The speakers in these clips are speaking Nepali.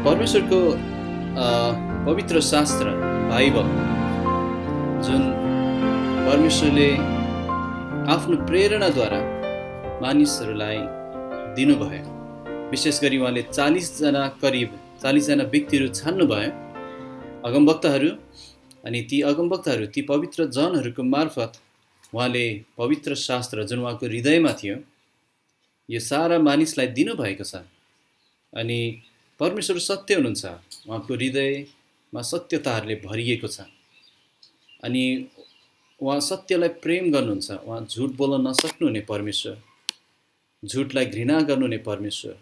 परमेश्वरको पवित्र शास्त्र बाइबल जुन परमेश्वरले आफ्नो प्रेरणाद्वारा मानिसहरूलाई दिनुभयो। विशेष गरी उहाँले 40जना व्यक्तिहरू छान्नुभयो अगमवक्ताहरू, अनि ती अगमवक्ताहरू ती पवित्र जनहरूको मार्फत उहाँले पवित्र शास्त्र जुन उहाँको हृदयमा थियो यो सारा मानिसलाई दिनुभएको छ। अनि परमेश्वर सत्य हुनुहुन्छ, उहाँको हृदयमा सत्यताहरूले भरिएको छ। अनि उहाँ सत्यलाई प्रेम गर्नुहुन्छ, उहाँ झुट बोल्न नसक्नुहुने परमेश्वर, झुटलाई घृणा गर्नुहुने परमेश्वर,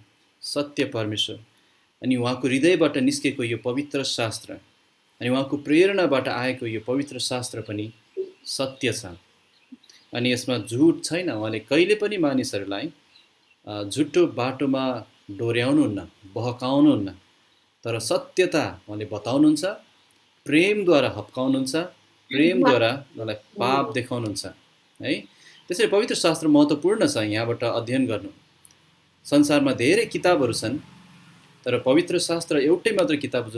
सत्य परमेश्वर। अनि उहाँको हृदयबाट निस्केको यो पवित्र शास्त्र अनि उहाँको प्रेरणाबाट आएको यो पवित्र शास्त्र पनि सत्य छ। अनि यसमा झुट छैन। उहाँले कहिले पनि मानिसहरूलाई झुटो बाटोमा डोर्याउनुहुन्न, बहकाउनुहुन्न, तर सत्यता उहाँले बताउनुहुन्छ, प्रेमद्वारा हप्काउनुहुन्छ, प्रेमद्वारा उहाँलाई पाप देखाउनुहुन्छ है। त्यसैले पवित्र शास्त्र महत्त्वपूर्ण छ यहाँबाट अध्ययन गर्नु। संसारमा धेरै किताबहरू छन्, तर पवित्र शास्त्र एउटै मात्र किताब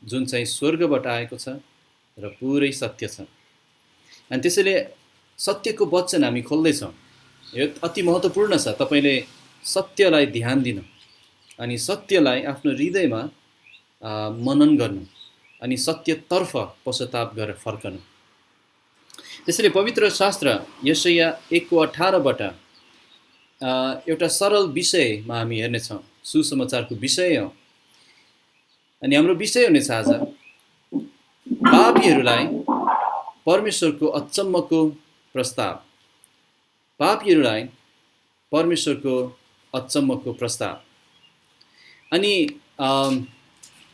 जुन चाहिँ स्वर्गबाट आएको छ र पुरै सत्य छ। अनि त्यसैले सत्यको वचन हामी खोल्दैछौँ। यो अति महत्त्वपूर्ण छ। तपाईँले सत्यलाई ध्यान दिनु अनि सत्यलाई आफ्नो हृदयमा मनन गर्नु अनि सत्यतर्फ पश्चाताप गरेर फर्कनु। त्यसैले पवित्र शास्त्र यशाया 1:18बाट एउटा सरल विषयमा हामी हेर्नेछौँ। सुसमाचारको विषय हो। अनि हाम्रो विषय हुनेछ आज पापीहरूलाई परमेश्वरको अचम्मको प्रस्ताव। पापीहरूलाई परमेश्वरको अचम्मको प्रस्ताव। अनि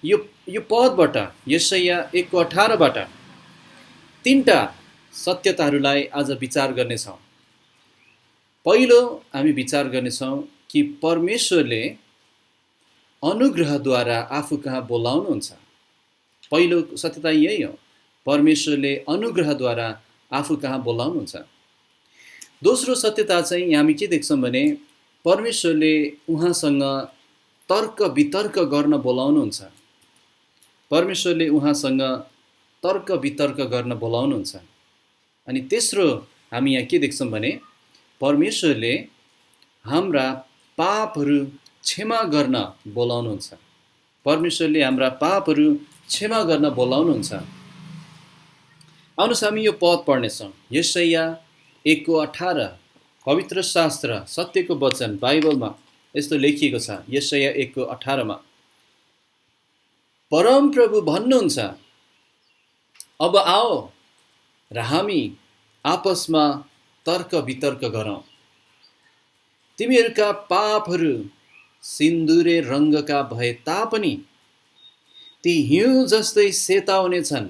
यो पदबाट यशाया 1:18बाट तीनटा सत्यताहरूलाई आज विचार गर्नेछौँ। पहिलो हामी विचार गर्नेछौँ कि परमेश्वरले अनुग्रहद्वारा आफू कहाँ बोलाउनुहुन्छ। पहिलो सत्यता यही हो, परमेश्वरले अनुग्रहद्वारा आफू कहाँ बोलाउनुहुन्छ। दोस्रो सत्यता चाहिँ हामी के देख्छौँ भने परमेश्वरले उहाँसँग तर्क वितर्क गर्न बोलाउनुहुन्छ। परमेश्वरले उहाँसँग तर्क वितर्क गर्न बोलाउनुहुन्छ। अनि तेस्रो हामी यहाँ के देख्छौँ भने परमेश्वरले हाम्रा पापहरू क्षमा गर्न बोलाउनुहुन्छ। परमेश्वरले हाम्रा पापहरू क्षमा गर्न बोलाउनुहुन्छ। आउनुहोस् हामी यो पद पढ्नेछौँ। यशाया 1:18 पवित्र शास्त्र सत्यको वचन बाइबलमा यस्तो लेखिएको छ। यशाया 1:18मा परमप्रभु भन्नुहुन्छ, अब आओ र हामी आपसमा तर्क वितर्क गरौँ। तिमीहरूका पापहरू सिन्दुरे रङ्गका भए तापनि ती हिउँ जस्तै सेता हुनेछन्,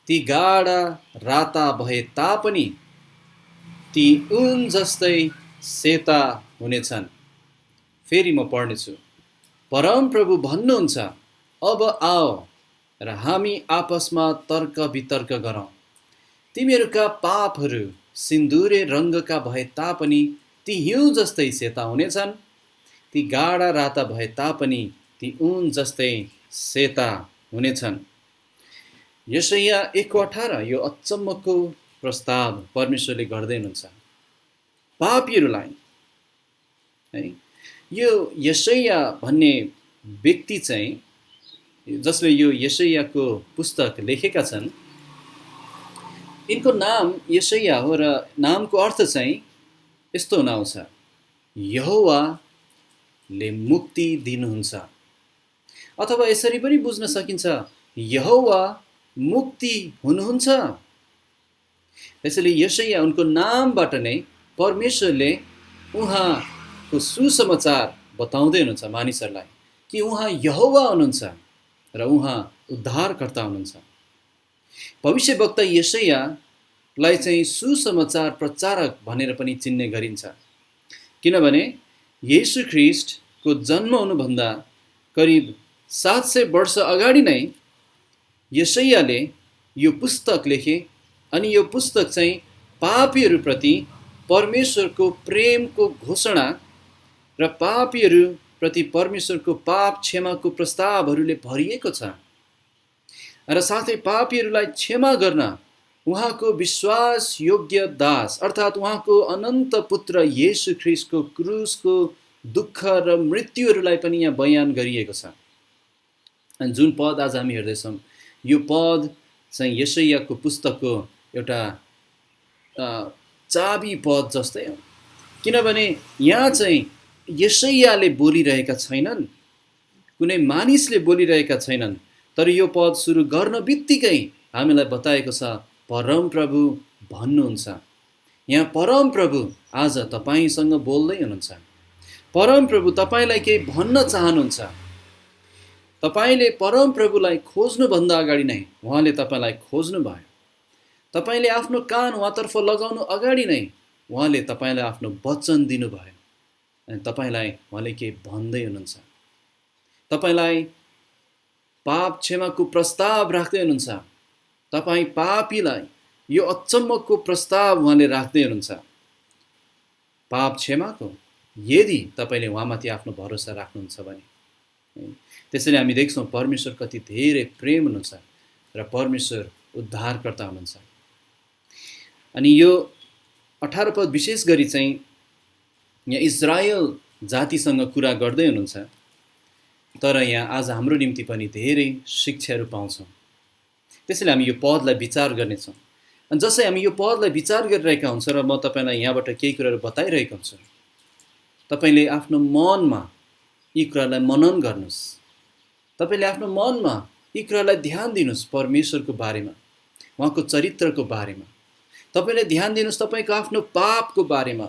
ती गाढा राता भए तापनि ती ऊन जस्तै सेता हुनेछन्। फेरि म पढ्नेछु। परमप्रभु भन्नुहुन्छ, अब आओ र हामी आपसमा तर्क वितर्क गरौँ। तिमीहरूका पापहरू सिन्दुरे रङ्गका भए तापनि ती हिउँ जस्तै सेता हुनेछन्, ती गाढा राता भए तापनि ती ऊन जस्तै सेता हुनेछन्। यशाया 1:18 यो अचम्मको प्रस्ताव परमेश्वरले गर्दै हुनुहुन्छ पापीहरूलाई है। यो यशाया भन्ने व्यक्ति चाहिँ जसले यो यशायाको पुस्तक लेखेका छन्, यिनको नाम यशाया हो र नामको अर्थ चाहिँ यस्तो हुन आउँछ, यहोवाले मुक्ति दिनुहुन्छ। अथवा यसरी पनि बुझ्न सकिन्छ, यहोवा मुक्ति हुनुहुन्छ। त्यसैले यशाया उनको नामबाट नै परमेश्वरले उहाँको सुसमाचार बताउँदै हुनुहुन्छ मानिसहरूलाई कि उहाँ यहोवा हुनुहुन्छ र उहाँ उद्धारकर्ता हुनुहुन्छ। भविष्यवक्ता यशायालाई चाहिँ सुसमाचार प्रचारक भनेर पनि चिन्ने गरिन्छ, किनभने येशू ख्रीष्टको जन्म हुनुभन्दा करिब 700 वर्ष अगाडि नै यशायाले यो पुस्तक लेखे। अनि यो पुस्तक चाहिँ पापीहरूप्रति परमेश्वरको प्रेमको घोषणा र पापीहरू प्रति परमेश्वरको पाप क्षमाको प्रस्तावहरूले भरिएको छ र साथै पापीहरूलाई क्षमा गर्न उहाँको विश्वास योग्य दास अर्थात् उहाँको अनन्त पुत्र येशू ख्रीष्टको क्रुसको दुःख र मृत्युहरूलाई पनि यहाँ बयान गरिएको छ। अनि जुन पद आज हामी हेर्दैछौँ यो पद चाहिँ यशायाको पुस्तकको एउटा चाबी पद जस्तै हो, किनभने यहाँ चाहिँ यशायाले बोलिरहेका छैनन्, कुनै मानिसले बोलिरहेका छैनन्, तर यो पद सुरु गर्न बित्तिकै हामीलाई बताएको छ परमप्रभु भन्नुहुन्छ। यहाँ परमप्रभु आज तपाईसँग बोल्दै हुनुहुन्छ। परमप्रभु तपाईलाई केही भन्न चाहनुहुन्छ। तपाईले परमप्रभुलाई खोज्नुभन्दा अगाडि नै उहाँले तपाईलाई खोज्नु भयो। तपाईले आफ्नो कान उहाँतर्फ लगाउनु अगाडि नै उहाँले तपाईलाई आफ्नो वचन दिनुभयो अनि तपाईलाई उहाँले केही भन्दै हुनुहुन्छ। तपाईलाई पाप क्षमाको प्रस्ताव राख्दै हुनुहुन्छ। तपाई पापीलाई यो अचम्मको प्रस्ताव उहाँले राख्दै हुनुहुन्छ, पाप क्षमाको, यदि तपाईले उहाँमाथि आफ्नो भरोसा राख्नुहुन्छ भने। त्यसैले हामी देख्छौँ परमेश्वर कति धेरै प्रेम हुनुहुन्छ र परमेश्वर उद्धारकर्ता हुनुहुन्छ। अनि यो 18 पद विशेष गरी चाहिँ यहाँ इजरायल जातिसँग कुरा गर्दै हुनुहुन्छ, तर यहाँ आज हाम्रो निम्ति पनि धेरै शिक्षाहरू पाउँछौँ। त्यसैले हामी यो पदलाई विचार गर्नेछौँ। अनि जसै हामी यो पदलाई विचार गरिरहेका हुन्छ र म तपाईलाई यहाँबाट केही कुराहरू बताइरहेको हुन्छु, तपाईले आफ्नो मनमा यी कुरालाई मनन गर्नुहोस्। तपाईले आफ्नो मनमा यी कुरालाई ध्यान दिनुहोस्, परमेश्वरको बारेमा, उहाँको चरित्रको बारेमा। तपाईले ध्यान दिनुहोस् तपाईको आफ्नो पापको बारेमा।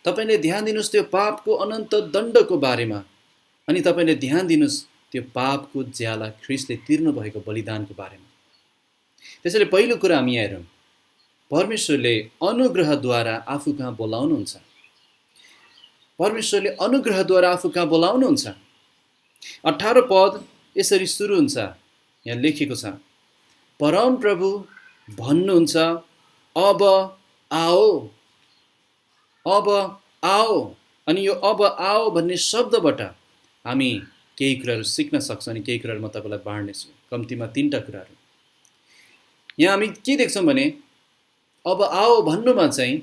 तपाईले ध्यान दिनुहोस् त्यो पापको अनन्त दण्डको बारेमा। अनि तपाईले ध्यान दिनुहोस् त्यो पापको ज्याला ख्रीष्टले तिर्नु भएको बलिदानको बारेमा। त्यसैले पहिलो कुरा हामी यहाँ हेरौँ, परमेश्वरले अनुग्रहद्वारा आफू कहाँ बोलाउनुहुन्छ। परमेश्वरले अनुग्रहद्वारा आफू कहाँ बोलाउनुहुन्छ। 18 पद यसरी सुरु हुन्छ, यहाँ लेखेको छ, परमप्रभु भन्नुहुन्छ अब आओ, अब आओ। अनि यो अब आओ भन्ने शब्दबाट हामी केही कुराहरू सिक्न सक्छौँ अनि केही कुराहरू म तपाईलाई बाँड्नेछु, कम्तीमा 3टा कुराहरू। यहाँ हामी के देख्छौँ भने अब आओ भन्नुमा चाहिँ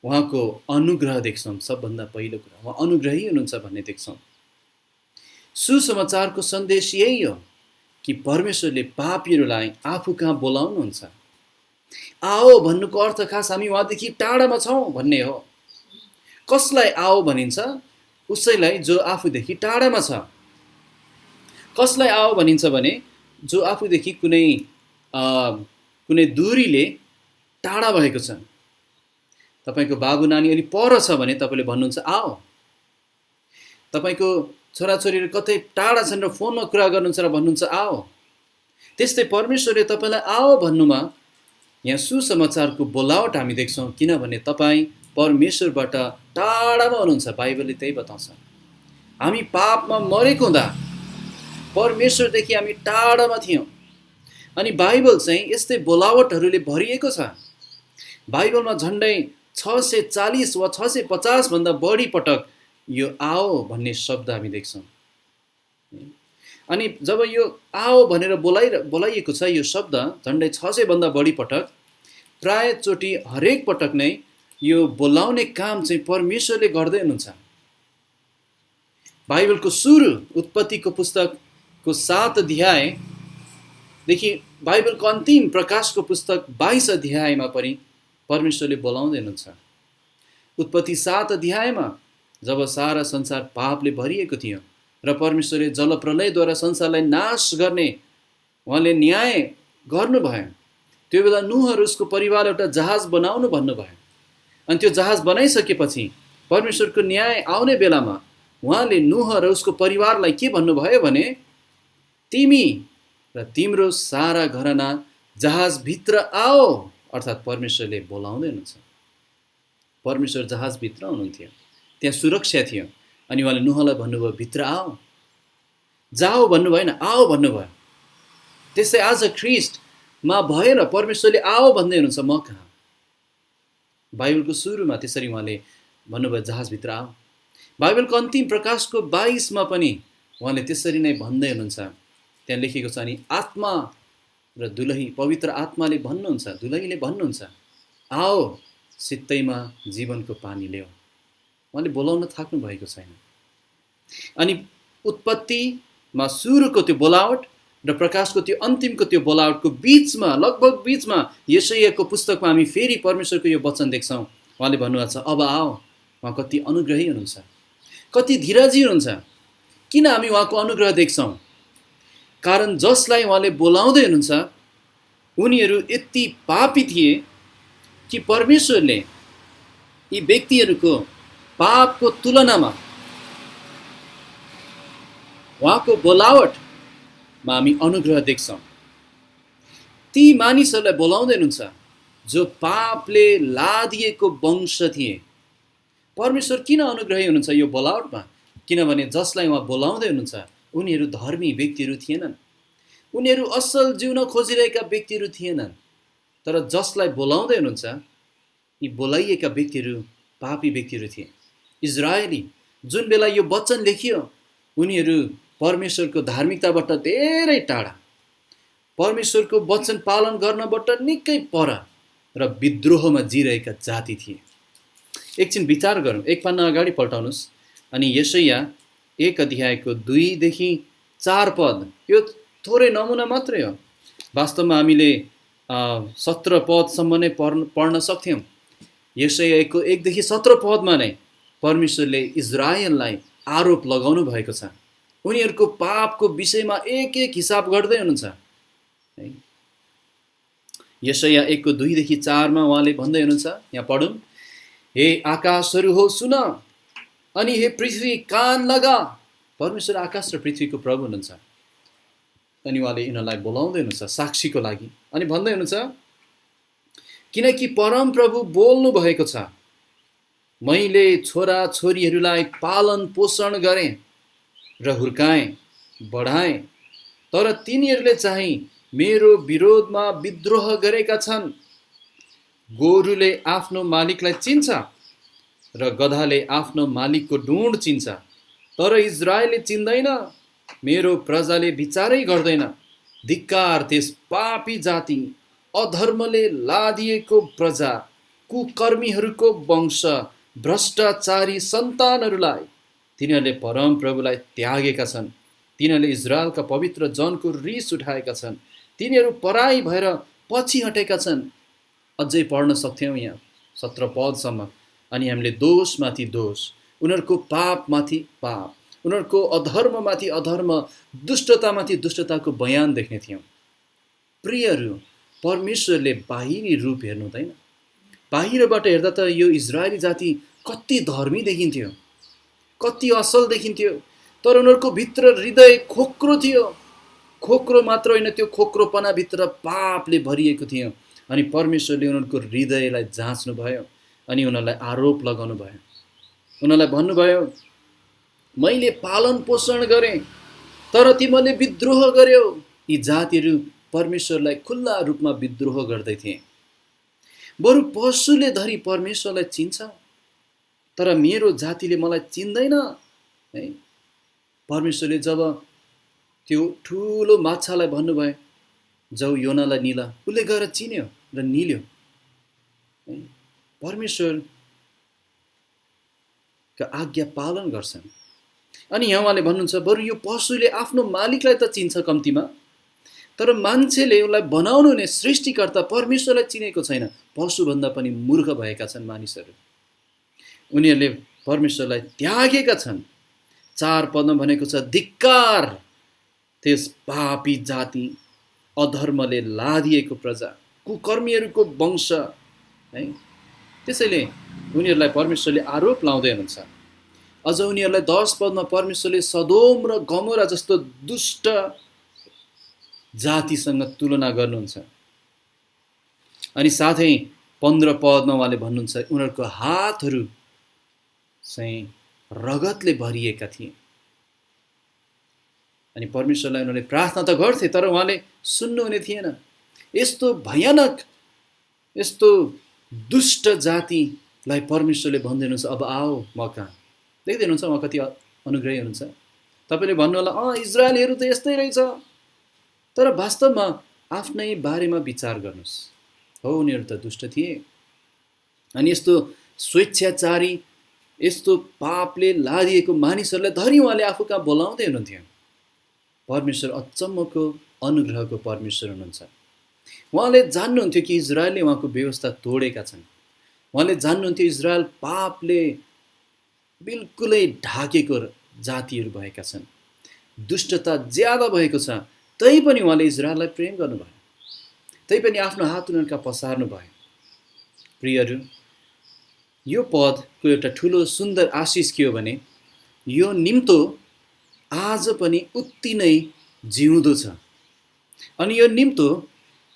उहाँको अनुग्रह देख्छौँ। सबभन्दा पहिलो कुरा उहाँ अनुग्रही हुनुहुन्छ भन्ने देख्छौँ। सुसमाचारको सन्देश यही हो कि परमेश्वरले पापीहरूलाई आफू कहाँ बोलाउनुहुन्छ। आओ भन्नुको अर्थ खास हामी उहाँदेखि टाढामा छौँ भन्ने हो। कसलाई आओ भनिन्छ? उसैलाई जो आफूदेखि टाढामा छ। कसलाई आओ भनिन्छ भने जो आफूदेखि कुनै दूरीले टाढा भएको छ। तपाईको बाबु नानी अलि पर छ भने तपाईले भन्नुहुन्छ आओ। तपाईको छोराछोरीहरू कतै टाढा छन् र फोनमा कुरा गर्नुहुन्छ र भन्नुहुन्छ आओ। त्यस्तै परमेश्वरले तपाईलाई आओ भन्नुमा यहाँ सुसमाचारको बोलावट हामी देख्छौँ, किनभने तपाईँ परमेश्वरबाट टाढामा हुनुहुन्छ। बाइबलले त्यही बताउँछ। हामी पापमा मरेको हुँदा परमेश्वरदेखि हामी टाढामा थियौँ। अनि बाइबल चाहिँ यस्तै बोलावटहरूले भरिएको छ। बाइबलमा झन्डै 640 वा 650 भन्दा बढी पटक यो आओ भन्ने शब्द हामी देख्छौँ। अनि जब यो आओ भनेर बोलाइएको छ यो शब्द झन्डै 600 भन्दा बढी पटक, प्राय चोटि हरेक पटक नै यो बोलाउने काम चाहिँ परमेश्वरले गर्दै हुनुहुन्छ। बाइबलको सुरु उत्पत्तिको पुस्तकको 7 अध्यायदेखि बाइबलको अन्तिम प्रकाशको पुस्तक 22 अध्यायमा पनि परमेश्वरले बोलाउँदै हुनुहुन्छ। उत्पत्ति 7 अध्यायमा जब सारा संसार पापले भरिएको थियो र परमेश्वरले जलप्रलयद्वारा संसारलाई नाश गर्ने उहाँले न्याय गर्नुभयो, त्यो बेला नुह र उसको परिवार एउटा जहाज बनाउनु भन्नुभयो। अनि त्यो जहाज बनाइसकेपछि परमेश्वरको न्याय आउने बेलामा उहाँले नुह र उसको परिवारलाई के भन्नुभयो भने तिमी र तिम्रो सारा घराना जहाजभित्र आओ। अर्थात् परमेश्वरले बोलाउँदै हुनुहुन्छ। परमेश्वर जहाजभित्र हुनुहुन्थ्यो, त्यहाँ सुरक्षा थियो। अनि उहाँले नुहलाई भन्नुभयो भित्र आओ। जाओ भन्नु भएन, आओ भन्नुभयो। त्यसै आज ख्रीष्टमा भएर परमेश्वरले आओ भन्दै हुनुहुन्छ म कहाँ। बाइबलको सुरुमा त्यसरी उहाँले भन्नुभयो जहाजभित्र आओ। बाइबलको अन्तिम प्रकाशको 22 पनि उहाँले त्यसरी नै भन्दै हुनुहुन्छ। त्यहाँ लेखेको छ, अनि आत्मा र दुलही, पवित्र आत्माले भन्नुहुन्छ, दुलहीले भन्नुहुन्छ, आओ सित्तैमा जीवनको पानी ल्याऊ। उहाँले बोलाउन थाक्नु भएको छैन। अनि उत्पत्तिमा सुरुको त्यो बोलावट र प्रकाशको त्यो अन्तिमको त्यो बोलावटको बिचमा, लगभग बिचमा यशायाको पुस्तकमा हामी फेरि परमेश्वरको यो वचन देख्छौँ। उहाँले भन्नुभएको छ, अब आओ। उहाँ कति अनुग्रही हुनुहुन्छ, कति धीरजी हुनुहुन्छ। किन हामी उहाँको अनुग्रह देख्छौँ? कारण जसलाई उहाँले बोलाउँदै हुनुहुन्छ उनीहरू यति पापी थिए कि परमेश्वरले यी व्यक्तिहरूको पापको तुलनामा उहाँको बोलावटमा हामी अनुग्रह देख्छौँ। ती मानिसहरूलाई बोलाउँदै हुनुहुन्छ जो पापले लादिएको वंश थिए। परमेश्वर किन अनुग्रही हुनुहुन्छ यो बोलावटमा? किनभने जसलाई उहाँ बोलाउँदै हुनुहुन्छ उनीहरू धर्मी व्यक्तिहरू थिएनन्, उनीहरू असल जिउन खोजिरहेका व्यक्तिहरू थिएनन्। तर जसलाई बोलाउँदै हुनुहुन्छ यी बोलाइएका व्यक्तिहरू पापी व्यक्तिहरू थिए। इजरायली जुन बेला यो वचन लेखियो उनीहरू परमेश्वरको धार्मिकताबाट धेरै टाढा, परमेश्वरको वचन पालन गर्नबाट निकै पर र विद्रोहमा जिरहेका जाति थिए। एकछिन विचार गरौँ, एक पन्ना अगाडि पल्टाउनुहोस् अनि यशाया 1 अध्यायको 2 देखि 4 पद। यो थोरै नमुना मात्रै हो। वास्तवमा हामीले 17 पदसम्म नै पढ्न सक्थ्यौँ। यशाया 1 देखि 17 पदमा नै परमेश्वरले इजरायललाई आरोप लगाउनु भएको छ। उनीहरूको पापको विषयमा एक एक हिसाब गर्दै हुनुहुन्छ। यशाया 1:2 देखि 4 मा उहाँले भन्दै हुनुहुन्छ, यहाँ पढौँ, हे आकाशहरू हो सुन, अनि हे पृथ्वी कान लगा। परमेश्वर आकाश र पृथ्वीको प्रभु हुनुहुन्छ। अनि उहाँले यिनीहरूलाई बोलाउँदै हुनुहुन्छ साक्षीको लागि। अनि भन्दै हुनुहुन्छ, किनकि परम प्रभु बोल्नु भएको छ, मैले छोरा छोरीहरूलाई पालन पोषण गरेँ र हुर्काएँ बढाएँ, तर तिनीहरूले चाहिँ मेरो विरोधमा विद्रोह गरेका छन्। गोरुले आफ्नो मालिकलाई चिन्छ र गधाले आफ्नो मालिकको ढुँड चिन्छ, तर इजरायलले चिन्दैन, मेरो प्रजाले विचारै गर्दैन। धिक्कार त्यस पापी जाति, अधर्मले लादिएको प्रजा, कुकर्मीहरूको वंश, भ्रष्टाचारी सन्तानहरूलाई। तिनीहरूले परम प्रभुलाई त्यागेका छन्, तिनीहरूले इजरायलका पवित्र जनको रिस उठाएका छन्, तिनीहरू पराई भएर पछि हटेका छन्। अझै पढ्न सक्थ्यौँ यहाँ 17 पदसम्म। अनि हामीले दोषमाथि दोष, उनीहरूको पापमाथि पाप, उनीहरूको अधर्ममाथि अधर्म, दुष्टतामाथि दुष्टताको बयान देख्ने थियौँ। प्रियहरू, परमेश्वरले बाहिरी रूप हेर्नु हुँदैन। बाहिरबाट हेर्दा त यो इजरायली जाति कति धर्मी देखिन्थ्यो, कति असल देखिन्थ्यो, तर उनीहरूको भित्र हृदय खोक्रो थियो। खोक्रो मात्र होइन, त्यो खोक्रोपनाभित्र पापले भरिएको थियो। अनि परमेश्वरले उनीहरूको हृदयलाई जाँच्नु भयो अनि उनीहरूलाई आरोप लगाउनु भयो। उनीहरूलाई भन्नुभयो, मैले पालन पोषण गरेँ तर तिमीहरूले विद्रोह गर्यौ। यी जातिहरू परमेश्वरलाई खुल्ला रूपमा विद्रोह गर्दै थिए। बरु पशुले धरि परमेश्वरलाई चिन्छ, तर मेरो जातिले मलाई चिन्दैन है। परमेश्वरले जब त्यो ठुलो माछालाई भन्नुभयो, जाऊ योनालाई निला, उसले गएर चिन्यो र निल्यो। परमेश्वरका आज्ञा पालन गर्छन्। अनि यहाँ उहाँले भन्नुहुन्छ, बरु यो पशुले आफ्नो मालिकलाई त चिन्छ कम्तीमा, तर मान्छेले उसलाई बनाउनु हुने सृष्टिकर्ता परमेश्वरलाई चिनेको छैन। पशुभन्दा पनि मूर्ख भएका छन् मानिसहरू। उनीहरूले परमेश्वरलाई त्यागेका छन्। 4 पदमा भनेको छ, धिक्कार त्यस पापी जाति, अधर्मले लादिएको प्रजा, कुकर्मीहरूको वंश है। त्यसैले उनीहरूलाई परमेश्वरले आरोप लाउँदै हुनुहुन्छ। अझ उनीहरूलाई 10 पदमा परमेश्वरले सदोम र गमोरा जस्तो दुष्ट जातिसँग तुलना गर्नुहुन्छ। अनि साथै 15 पदमा उहाँले भन्नुहुन्छ, उनीहरूको हातहरू चाहिँ रगतले भरिएका थिए। अनि परमेश्वरलाई उनीहरूले प्रार्थना त गर्थे, तर उहाँले सुन्नुहुने थिएन। यस्तो भयानक, यस्तो दुष्ट जातिलाई परमेश्वरले भन्दै हुनुहुन्छ, अब आओ म कहाँ। देख्दै हुनुहुन्छ उहाँ कति अनुग्रही हुनुहुन्छ। तपाईँले भन्नु होला इजरायलीहरू त यस्तै रहेछ, तर वास्तवमा आफ्नै बारेमा विचार गर्नुहोस्। हो, उनीहरू त दुष्ट थिए, अनि यस्तो स्वेच्छाचारी, यस्तो पापले लादिएको मानिसहरूलाई धरि उहाँले आफू कहाँ बोलाउँदै हुनुहुन्थ्यो। परमेश्वर अचम्मको अनुग्रहको परमेश्वर हुनुहुन्छ। उहाँले जान्नुहुन्थ्यो कि इजरायलले उहाँको व्यवस्था तोडेका छन्। उहाँले जान्नुहुन्थ्यो इजरायल पापले बिल्कुलै ढाकेको जातिहरू भएका छन्, दुष्टता ज्यादा भएको छ। तैपनि उहाँले इजरायललाई प्रेम गर्नुभयो, तैपनि आफ्नो हात उनीहरूका पसार्नु भयो। प्रियहरू, यो पदको एउटा ठुलो सुन्दर आशिष के हो भने यो निम्तो आज पनि उति नै जिउँदो छ। अनि यो निम्तो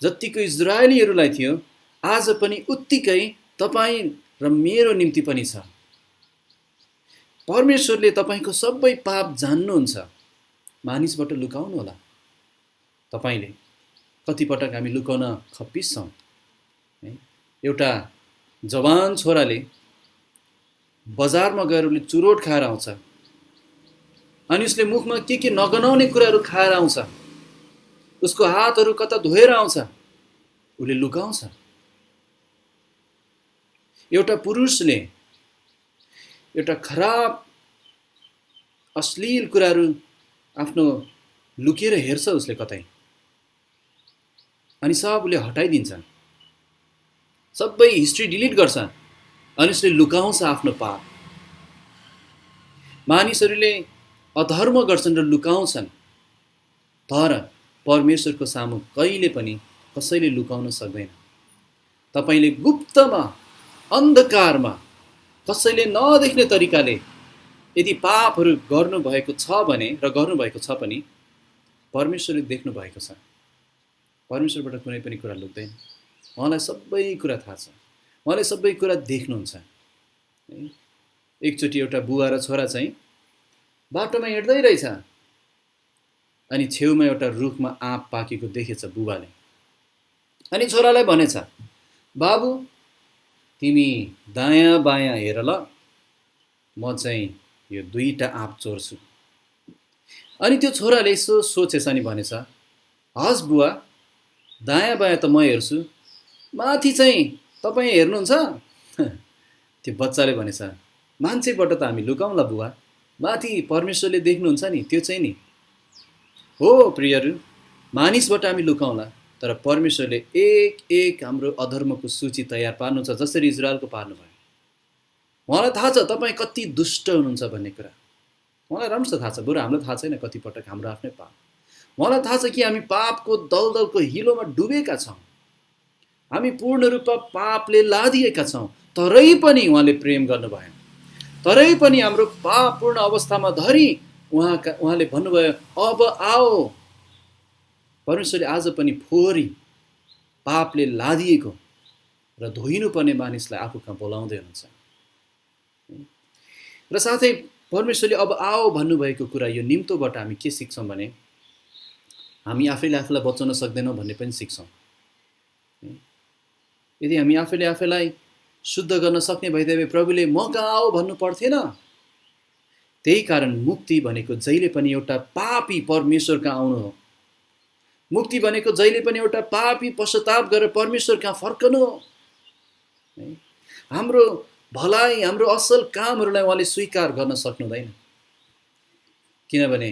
जतिको इजरायलीहरूलाई थियो आज पनि उत्तिकै तपाईँ र मेरो निम्ति पनि छ। परमेश्वरले तपाईँको सबै पाप जान्नुहुन्छ। मानिसबाट लुकाउनु होला। तपाईँले कतिपटक हामी लुकाउन खप्पिस छौँ। एउटा जवान छोराले बजारमा गएर उसले चुरोट खाएर आउँछ, अनि उसले मुखमा के नगनाउने कुराहरू खाएर आउँछ, उसको हातहरू कता धोएर आउँछ, उसले लुकाउँछ। एउटा पुरुषले एउटा खराब अश्लील कुराहरू आफ्नो लुकेर हेर्छ उसले कतै, अनि सब उसले हटाइदिन्छ, सबै हिस्ट्री डिलिट गर्छ, अनि उसले लुकाउँछ आफ्नो पाप। मानिसहरूले अधर्म गर्छन् र लुकाउँछन्, तर परमेश्वरको सामु कहिले पनि कसैले लुकाउन सक्दैन। तपाईले गुप्तमा, अन्धकारमा, कसैले नदेख्ने तरिकाले यदि पापहरू गर्नुभएको छ भने र गर्नुभएको छ पनि परमेश्वरले देख्नु भएको छ। परमेश्वरबाट कुनै पनि कुरा लुक्दैन। उहाँलाई सबै कुरा थाहा छ, उहाँले सबै कुरा देख्नुहुन्छ। एकचोटि एउटा बुवा र छोरा चाहिँ बाटोमा हिँड्दै रहेछ, अनि छेउमा एउटा रुखमा आँप पाकेको देखेछ बुबाले। अनि छोरालाई भनेछ, बाबु तिमी दायाँ बायाँ हेर ल, म चाहिँ यो दुईटा आँप चोर्छु। अनि त्यो छोराले यसो सोचेछ अनि भनेछ, हस् बुवा, दायाँ बायाँ त म हेर्छु, माथि चाहिँ तपाईँ हेर्नुहुन्छ? त्यो बच्चाले भनेछ, मान्छेबाट त हामी लुकाउँला बुवा, माथि परमेश्वरले देख्नुहुन्छ नि, त्यो चाहिँ नि। हो प्रियहरू, मानिसबाट हामी लुकाउँला, तर परमेश्वरले एक एक हाम्रो अधर्मको सूची तयार पार्नुहुन्छ, जसरी इजरायलको पार्नुभयो। उहाँलाई थाहा छ तपाईँ कति दुष्ट हुनुहुन्छ भन्ने कुरा। उहाँलाई राम्रोसँग थाहा छ, बरु हामीलाई थाहा छैन कतिपटक हाम्रो आफ्नै पाप। उहाँलाई थाहा छ कि हामी पापको दलदलको हिलोमा डुबेका छौँ, हामी पूर्ण रूपमा पापले लादिएका छौँ, तरै पनि उहाँले प्रेम गर्नुभयो। तरै पनि हाम्रो पापपूर्ण अवस्थामा धरि उहाँले भन्नुभयो, अब आओ। परमेश्वरले आज पनि फोहोरी पापले लादिएको र धोइनुपर्ने मानिसलाई आफू कहाँ बोलाउँदै हुनुहुन्छ। र साथै परमेश्वरले अब आओ भन्नुभएको कुरा, यो निम्तोबाट हामी के सिक्छौँ भने हामी आफैले आफूलाई बचाउन सक्दैनौँ भन्ने पनि सिक्छौँ। यदि हामी आफैले आफैलाई शुद्ध गर्न सक्ने भइदिए प्रभुले म कहाँ आओ भन्नु पर्थेन। त्यही कारण मुक्ति भनेको जहिले पनि एउटा पापी परमेश्वर कहाँ आउनु हो। मुक्ति भनेको जहिले पनि एउटा पापी पश्चाताप गरेर परमेश्वर कहाँ फर्कनु हो। हाम्रो भलाइ, हाम्रो असल कामहरूलाई उहाँले स्वीकार गर्न सक्नुहुँदैन, किनभने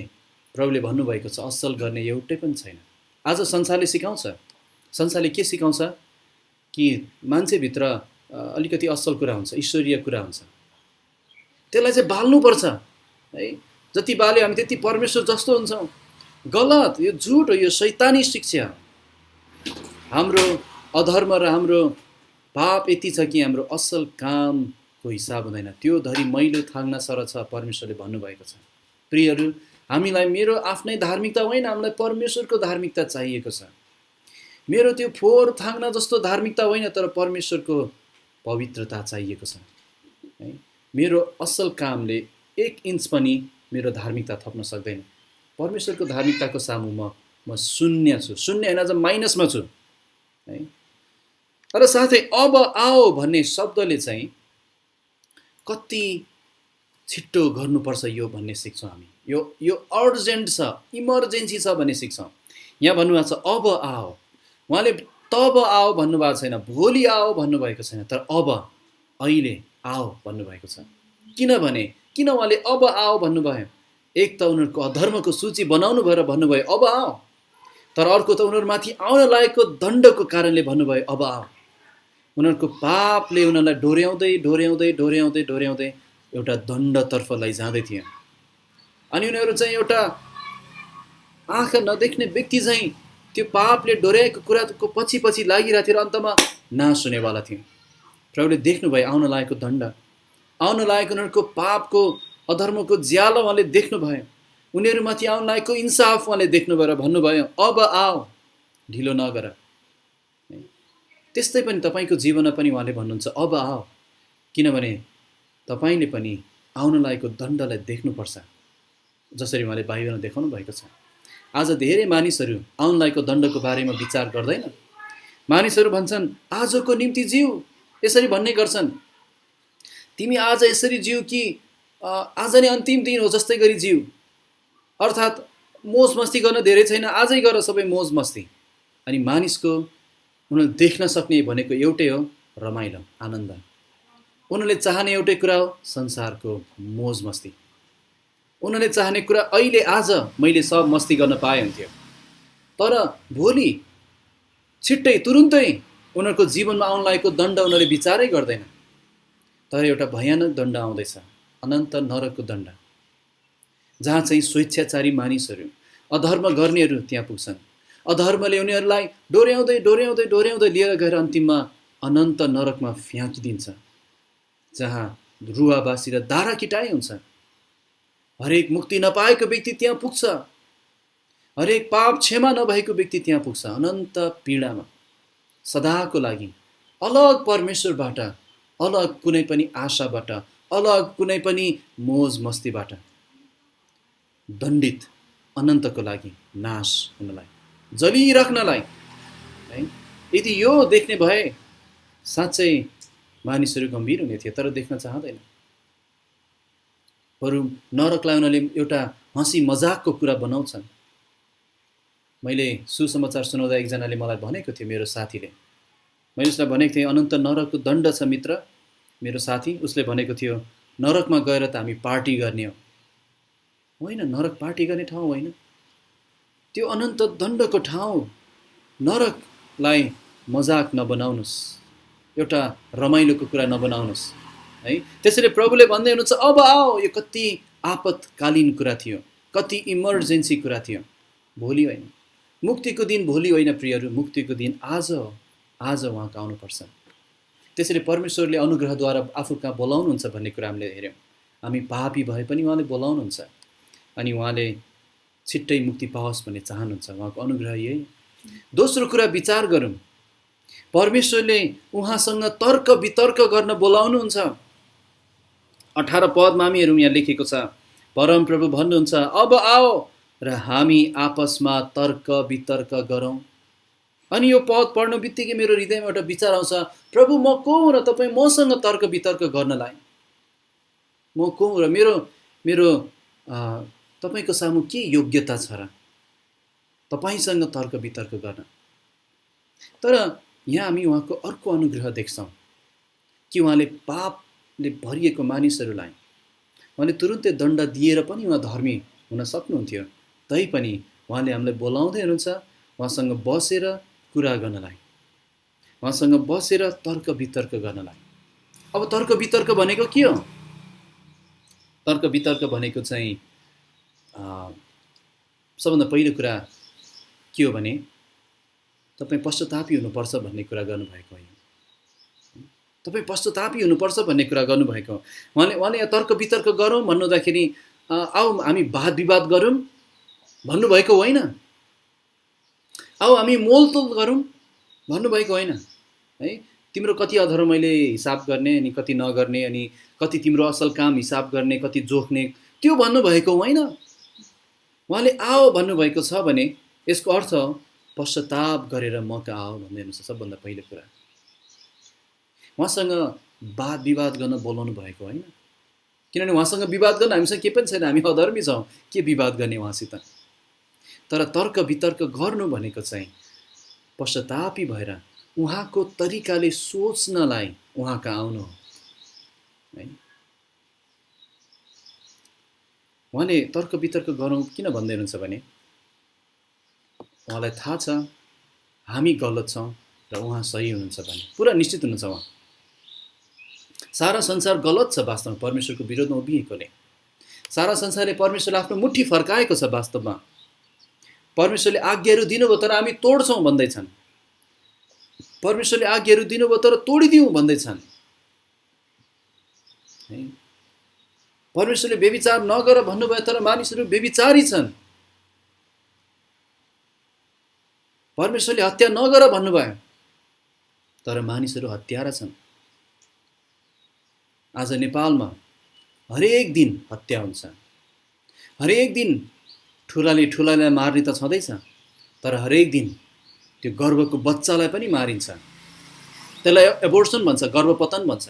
प्रभुले भन्नुभएको छ असल गर्ने एउटै पनि छैन। आज संसारले सिकाउँछ, संसारले के सिकाउँछ कि मान्छेभित्र अलिकति असल कुरा हुन्छ, ईश्वरीय कुरा हुन्छ, त्यसलाई चाहिँ बाल्नुपर्छ है। जति बाल्यो हामी त्यति परमेश्वर जस्तो हुन्छौँ। गलत, यो झुट हो, यो शैतानी शिक्षा। हाम्रो अधर्म र हाम्रो पाप यति छ कि हाम्रो असल कामको हिसाब हुँदैन, त्यो धरि मैलो थाङ्ना सर छ परमेश्वरले भन्नुभएको छ। प्रियहरू, हामीलाई मेरो आफ्नै धार्मिकता होइन, हामीलाई परमेश्वरको धार्मिकता चाहिएको छ। मेरो त्यो फोहोर थाङ्ना जस्तो धार्मिकता होइन, तर परमेश्वरको पवित्रता चाहिएको छ है। मेरो असल कामले 1 इन्च पनि मेरो धार्मिकता थप्न सक्दैन। परमेश्वरको धार्मिकताको सामु म शून्य छु, शून्य होइन, अझ माइनसमा छु है। तर साथै अब आओ भन्ने शब्दले चाहिँ कति छिट्टो गर्नुपर्छ यो भन्ने सिक्छौँ हामी। यो अर्जेन्ट छ, इमर्जेन्सी छ भन्ने सिक्छौँ। यहाँ भन्नुभएको छ अब आओ। उहाँले तब आओ भन्नुभएको छैन, भोलि आओ भन्नुभएको छैन, तर अब अहिले आओ भन्नुभएको छ। किनभने किन उहाँले अब आओ भन्नुभयो? एक त उनीहरूको अधर्मको सूची बनाउनु भएर भन्नुभयो अब आओ, तर अर्को त उनीहरूमाथि आउन लागेको दण्डको कारणले भन्नुभयो अब आओ। उनीहरूको पापले उनीहरूलाई डोर्याउँदै डोर्याउँदै डोर्याउँदै डोर्याउँदै एउटा दण्डतर्फ लैजाँदै थियो। अनि उनीहरू चाहिँ एउटा आँखा नदेख्ने व्यक्ति चाहिँ त्यो पापले डोर्याएको कुराको पछि पछि लागिरहेको थियो र अन्तमा नाश हुनेवाला थियो। प्रभुले देख्नुभयो आउन लागेको दण्ड, आउन लागेको उनीहरूको पापको अधर्मको ज्यालो उहाँले देख्नुभयो। उनीहरूमाथि आउन लागेको इन्साफ उहाँले देख्नुभयो र भन्नुभयो अब आओ, ढिलो नगर। त्यस्तै पनि तपाईँको जीवनमा पनि उहाँले भन्नुहुन्छ अब आओ, किनभने तपाईँले पनि आउन लागेको दण्डलाई देख्नुपर्छ, जसरी उहाँले बाइबलमा देखाउनु भएको छ। आज धेरै मानिसहरू आउन लागेको दण्डको बारेमा विचार गर्दैन। मानिसहरू भन्छन् आजको निम्ति जिउ, यसरी भन्ने गर्छन्, तिमी आज यसरी जिउ कि आज नै अन्तिम दिन हो जस्तै गरी जिउ। अर्थात् मोज मस्ती गर्न धेरै छैन, आजै गर सबै मोज मस्ती। अनि मानिसको उनीहरूले देख्न सक्ने भनेको एउटै हो, रमाइलो, आनन्द। उनीहरूले चाहने एउटै कुरा हो, संसारको मोज मस्ती। उनीहरूले चाहने कुरा अहिले आज मैले सब मस्ती गर्न पाए हुन्थ्यो, तर भोलि छिट्टै तुरुन्तै उनीहरूको जीवनमा आउन लागेको दण्ड उनीहरूले विचारै गर्दैन। तर एउटा भयानक दण्ड आउँदैछ, अनन्त नरकको दण्ड, जहाँ चाहिँ स्वेच्छाचारी मानिसहरू, अधर्म गर्नेहरू त्यहाँ पुग्छन्। अधर्मले उनीहरूलाई डोर्याउँदै डोर्याउँदै डोर्याउँदै लिएर गएर अन्तिममा अनन्त नरकमा फ्याँकिदिन्छ, जहाँ रुवाबासी र दारा किटाइ हुन्छ। हरेक मुक्ति नपाएको व्यक्ति त्यहाँ पुग्छ, हरेक पाप क्षमा नभएको व्यक्ति त्यहाँ पुग्छ, अनन्त पीडामा सदाको लागि अलग परमेश्वरबाट, अलग कुनै पनि आशाबाट, अलग कुनै पनि मोज मस्तीबाट दण्डित अनन्तको लागि नाश हुनलाई, जलिराख्नलाई है। यदि यो देख्ने भए साँच्चै मानिसहरू गम्भीर हुने थिए, तर देख्न चाहँदैन। बरु नरकलाई उनीहरूले एउटा हँसी मजाकको कुरा बनाउँछन्। मैले सुसमाचार सुनाउँदा एकजनाले मलाई भनेको थियो, मेरो साथीले, मैले उसलाई भनेको थिएँ अनन्त नरकको दण्ड छ मित्र। मेरो साथी उसले भनेको थियो नरकमा गएर त हामी पार्टी गर्ने हो। होइन, नरक पार्टी गर्ने ठाउँ होइन, त्यो अनन्त दण्डको ठाउँ। नरकलाई मजाक नबनाउनुहोस्, एउटा रमाइलोको कुरा नबनाउनुहोस् है। त्यसैले प्रभुले भन्दै हुनुहुन्छ अब आओ। यो कति आपतकालीन कुरा थियो, कति इमर्जेन्सी कुरा थियो। भोलि होइन, मुक्तिको दिन भोलि होइन प्रियहरू, मुक्तिको दिन आज हो। आज उहाँको आउनुपर्छ। त्यसैले परमेश्वरले अनुग्रहद्वारा आफू कहाँ बोलाउनुहुन्छ भन्ने कुरा हामीले हेऱ्यौँ। हामी पापी भए पनि उहाँले बोलाउनुहुन्छ, अनि उहाँले छिट्टै मुक्ति पाओस् भन्ने चाहनुहुन्छ। उहाँको अनुग्रह यही। दोस्रो कुरा विचार गरौँ, परमेश्वरले उहाँसँग तर्क वितर्क गर्न बोलाउनुहुन्छ। 18 पदमा हामी हेरौँ, यहाँ लेखेको छ परमप्रभु भन्नुहुन्छ अब आओ र हामी आपसमा तर्क वितर्क गरौँ। अनि यो पद पढ्नु बित्तिकै मेरो हृदयमा एउटा विचार आउँछ, प्रभु म को हुँ र तपाईँ मसँग तर्क वितर्क गर्नलाई? म को हुँ र मेरो तपाईँको सामु के योग्यता छ र तपाईँसँग तर्क वितर्क गर्न? तर यहाँ हामी उहाँको अर्को अनुग्रह देख्छौँ कि उहाँले पापले भरिएको मानिसहरूलाई उहाँले तुरुन्तै दण्ड दिएर पनि उहाँ धर्मी हुन सक्नुहुन्थ्यो। तैपनि उहाँले हामीलाई बोलाउँदै हुनुहुन्छ उहाँसँग बसेर कुरा गर्नलाई, उहाँसँग बसेर तर्क वितर्क गर्नलाई। अब तर्क वितर्क भनेको के हो? तर्क वितर्क भनेको चाहिँ सबभन्दा पहिलो कुरा के हो भने तपाईँ पश्चातापी हुनुपर्छ भन्ने कुरा गर्नुभएको होइन। तपाईँ पश्चातापी हुनुपर्छ भन्ने कुरा गर्नुभएको। उहाँले यहाँ तर्क वितर्क गरौँ भन्नुहुँदाखेरि आऊ हामी वाद विवाद गरौँ भन्नुभएको होइन। आऊ हामी मोलतोल गरौँ भन्नुभएको होइन है। तिम्रो कति अधर्म मैले हिसाब गर्ने, अनि कति नगर्ने, अनि कति तिम्रो असल काम हिसाब गर्ने, कति जोख्ने, त्यो भन्नुभएको होइन। उहाँले आओ भन्नुभएको छ भने यसको अर्थ पश्चाताप गरेर म कहाँ आओ भन्दै हुनुहुन्छ। सबभन्दा पहिलो कुरा उहाँसँग वाद विवाद गर्न बोलाउनु भएको होइन। किनभने उहाँसँग विवाद गर्न हामीसँग के पनि छैन, हामी अधर्मी छौँ, के विवाद गर्ने उहाँसित। तर तर्क वितर्क गर्नु भनेको चाहिँ पश्चातापी भएर उहाँको तरिकाले सोच्नलाई उहाँ कहाँ आउनु हो है। उहाँले तर्क वितर्क गरौँ किन भन्दै हुनुहुन्छ भने उहाँलाई थाहा छ हामी गलत छौँ र उहाँ सही हुनुहुन्छ भने, पुरा निश्चित हुनुहुन्छ उहाँ। सारा संसार गलत छ वास्तवमा, परमेश्वरको विरोधमा उभिएकोले। सारा संसारले परमेश्वरले आफ्नो मुट्ठी फर्काएको छ वास्तवमा। परमेश्वरले आज्ञाहरू दिनुभयो तर हामी तोड्छौँ भन्दैछन्, परमेश्वरले आज्ञाहरू दिनुभयो तर तोडिदिउँ भन्दैछन् है। परमेश्वरले व्यभिचार नगर भन्नुभयो तर मानिसहरू व्यभिचारी छन्। परमेश्वरले हत्या नगर भन्नुभयो तर मानिसहरू हत्यारा छन्। आज नेपालमा हरेक दिन हत्या हुन्छ, हरेक दिन ठुलाले ठुलालाई मार्ने त छँदैछ, तर हरेक दिन त्यो गर्भको बच्चालाई पनि मारिन्छ। त्यसलाई एबोर्सन भन्छ, गर्भपतन भन्छ।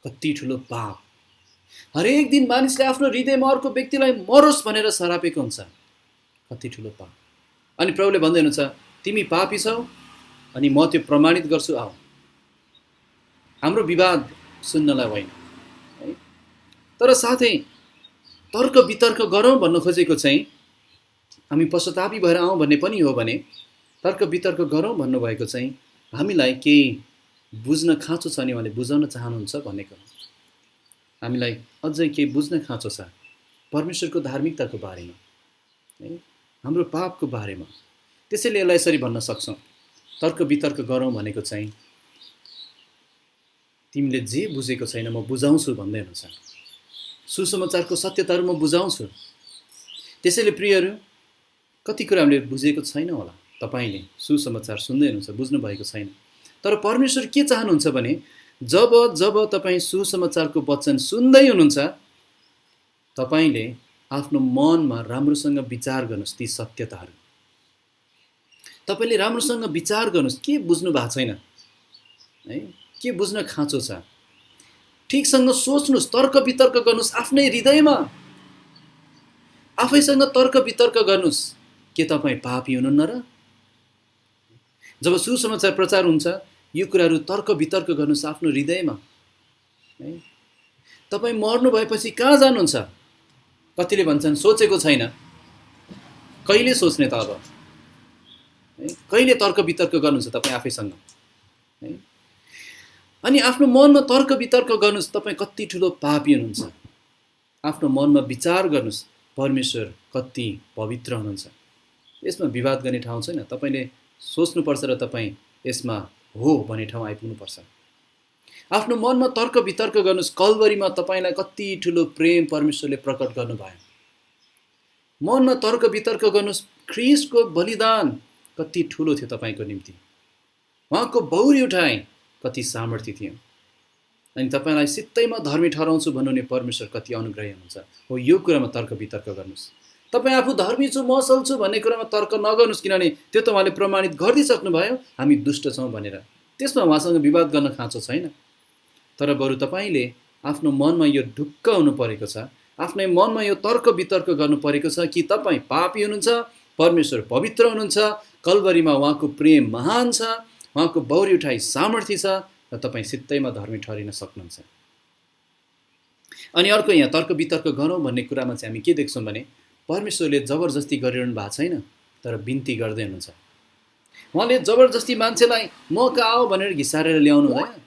कति ठुलो पाप। हरेक दिन मानिसले आफ्नो हृदयमा अर्को व्यक्तिलाई मरोस् भनेर सरापेको हुन्छ। कति ठुलो पाप। अनि प्रभुले भन्दै हुनुहुन्छ तिमी पापी छौ अनि म त्यो प्रमाणित गर्छु, आऊ। हाम्रो विवाद सुन्नलाई होइन है। तर साथै तर्क वितर्क गरौँ भन्न खोजेको चाहिँ हामी पश्चातापी भएर आउँ भन्ने पनि हो भने तर्क वितर्क गरौँ भन्नुभएको चाहिँ हामीलाई केही बुझ्न खाँचो छ नि उहाँले बुझाउन चाहनुहुन्छ भनेको। हामीलाई अझै केही बुझ्न खाँचो छ परमेश्वरको धार्मिकताको बारेमा है, हाम्रो पापको बारेमा। त्यसैले यसलाई यसरी भन्न सक्छौँ तर्क वितर्क गरौँ भनेको चाहिँ तिमीले जे बुझेको छैन म बुझाउँछु भन्दै हुनुहुन्छ। सुसमाचारको सत्यताहरू म बुझाउँछु। त्यसैले प्रियहरू कति कुरा हामीले बुझेको छैन होला, तपाईँले सुसमाचार सुन्दै हुनुहुन्छ बुझ्नु भएको छैन। तर परमेश्वर के चाहनुहुन्छ भने जब जब तपाईँ सुसमाचारको वचन सुन्दै हुनुहुन्छ तपाईँले आफ्नो मनमा राम्रोसँग विचार गर्नुहोस्। ती सत्यताहरू तपाईँले राम्रोसँग विचार गर्नुहोस्। के बुझ्नु भएको छैन है, के बुझ्न खाँचो छ, ठिकसँग सोच्नुहोस्, तर्क वितर्क गर्नुहोस् आफ्नै हृदयमा। आफैसँग तर्क वितर्क गर्नुहोस् के तपाईँ पापी हुनुहुन्न र। जब सुसमाचार प्रचार हुन्छ यो कुराहरू तर्क वितर्क गर्नुहोस् आफ्नो हृदयमा है। तपाईँ मर्नु भएपछि कहाँ जानुहुन्छ? कतिले भन्छन् सोचेको छैन। कहिले सोच्ने त अब है, कहिले तर्क वितर्क गर्नुहुन्छ तपाईँ आफैसँग है। अनि आफ्नो मनमा तर्क वितर्क गर्नुहोस् तपाईँ कति ठुलो पापी हुनुहुन्छ। आफ्नो मनमा विचार गर्नुहोस् परमेश्वर कति पवित्र हुनुहुन्छ। यसमा विवाद गर्ने ठाउँ छैन। तपाईँले सोच्नुपर्छ र तपाईँ यसमा हो भन्ने ठाउँ आइपुग्नुपर्छ। आफ्नो मनमा तर्क वितर्क गर्नुहोस् कल्वरीमा तपाईँलाई कति ठुलो प्रेम परमेश्वरले प्रकट गर्नुभयो। मनमा तर्क वितर्क गर्नुहोस् ख्रीष्टको बलिदान कति ठुलो थियो तपाईँको निम्ति। उहाँको बौरी उठाइ कति सामर्थ्य थियो। अनि तपाईँलाई सित्तैमा धर्मी ठहराउँछु भन्नुहुने परमेश्वर कति अनुग्रही हुनुहुन्छ। हो यो कुरामा तर्क वितर्क गर्नुहोस्। तपाईँ आफू धर्मी छु म असल छु भन्ने कुरामा तर्क नगर्नुहोस्, किनभने त्यो त उहाँले प्रमाणित गरिदिइसक्नुभयो हामी दुष्ट छौँ भनेर। त्यसमा उहाँसँग विवाद गर्न खाँचो छैन। तर बरु तपाईँले आफ्नो मनमा यो ढुक्क हुनु परेको छ, आफ्नै मनमा यो तर्क वितर्क गर्नु परेको छ कि तपाईँ पापी हुनुहुन्छ, परमेश्वर पवित्र हुनुहुन्छ, कल्वरीमा उहाँको प्रेम महान छ, उहाँको बौरी उठाइ सामर्थ्य छ र तपाईँ सित्तैमा धर्मी ठहरिन सक्नुहुन्छ। अनि अर्को यहाँ तर्क वितर्क गरौँ भन्ने कुरामा चाहिँ हामी के देख्छौँ भने परमेश्वरले जबरजस्ती गरिरहनु भएको छैन, तर बिन्ती गर्दै हुनुहुन्छ। उहाँले जबरजस्ती मान्छेलाई मौका आओ भनेर घिसारेर ल्याउनु हुँदैन,